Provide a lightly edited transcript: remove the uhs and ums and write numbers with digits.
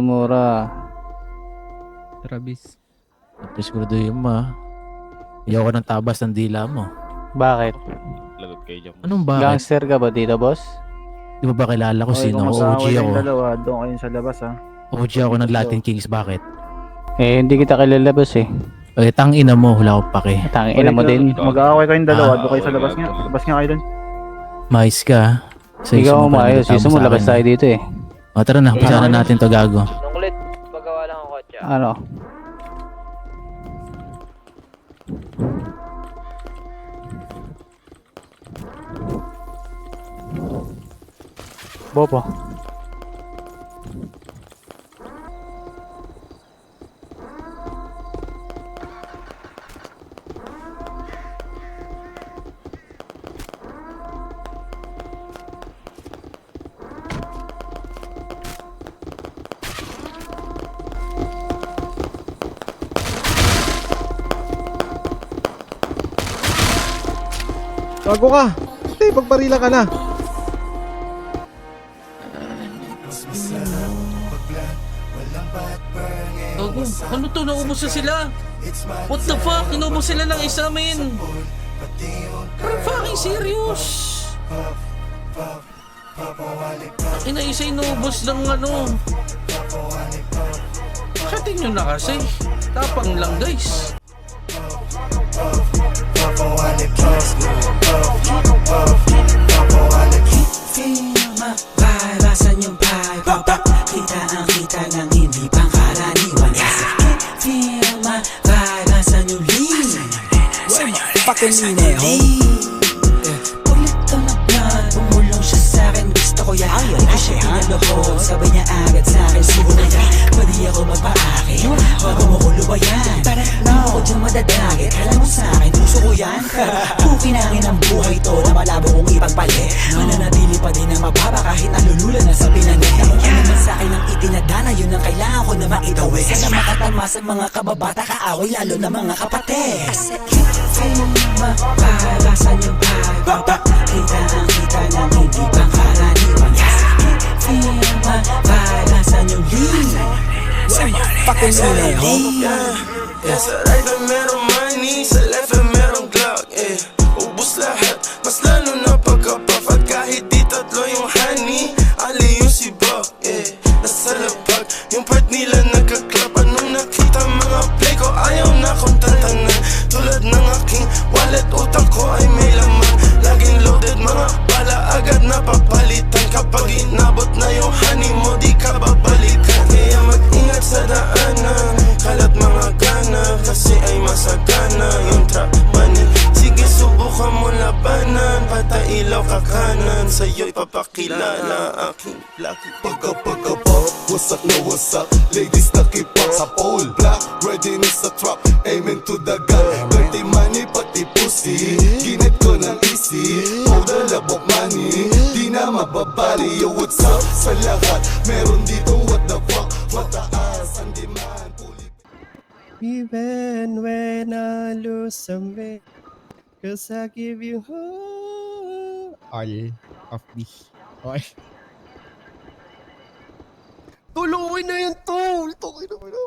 Mura. Travis. Siguraduhin mo ah. Ayoko ng tabas ng dila mo. Bakit? Lagot kayo dyan. Anong bakit? Gangster ka ba dito, boss? Di ba ba kilala ko Okay, sino kung ako? OG mag-aaway ako. kayong dalawa, doon kayo sa labas ha. OG ako ng Latin Kings. Bakit? Eh, hindi kita kilala, boss eh. Eh, tangina mo. Wala akong pake. Tangin ina mo din. Mag-aaway kayong dalawa, doon kayo sa away labas ba? nga. Labas nga kayo doon. Mais ka. Ikaw umayos. Gusto mo labas tayo dito eh. O tara na. Umpisa na natin to gago. Nung ulit, paggawa lang ang kotse. Ano? Bobo. Bago ka! Tay, pagbarila ka na! Gago, ano to? Naubos na sila? What the fuck? Inubos sila ng isa, men! Are you fucking serious? Ina isa inubos ng ano. Katin nyo na kasi. Tapang lang, guys. Mabalasan yung vibe, kita ang kita ng hindi pangkaraniwan. Feel mabalasan yung lean, fucking ineho. Ulit to na plan, umulong siya sa'kin, gusto ko yan. Hindi ko siya pinalohon, sabay niya agad sa'kin. Sumunod ka, pwede ako magpaakit, bago mo ko lubayan. Di mo ko dyan madadagit, alam mo sa'kin, puso ko yan. Pukinangin ang buhay to na malabo kong ipagpalit. Mananatili pa din ang mababa kahit nalulula na sa pinangit. Ano naman sa'kin ang itinadana, yun ang kailangan ko na maitawid. Sana makatama sa mga kababata, kaaway lalo na mga kapatid. Kasi feel mabalasan yung vibe, kita ang kita ng hindi pangkaraniwan. Feel mabalasan yung lean, fucking ineho. Sa right na merong money, sa left na merong Glock, ubus lahat, mas lalo na pagkapafat. Kahit di tatlo yung honey, ali yung si Buck, nasa lapag, yung part nila nagkaklap. Anong nakita mga play ko, ayaw na kong tantanan. Tulad ng aking wallet, utak ko ay may laman. Laging loaded, mga bala agad na papalitan. Kapag inabot na yung honey mo, di ka babalikan. Kaya mag-ingat sa daanan, kalat mga gana, kasi ay masagana yung trap money. Sige subukan mo labanan, patay ilaw ka kanan, sa'yo'y papakilala aking lucky. Pagka-pop, wasak na wasak, ladies nakipag sa pole. Black, readiness sa trap, aiming to the gun. Dirty money, pati pussy, ginit ko ng easy. Powder, labok money, di na mababali. Yo, what's up sa lahat, meron dito what the fuck. Mataas ang demand, Even when I lose some weight, cause I give you all of me. Okay. Tulungan na yun, tol! Tulungan na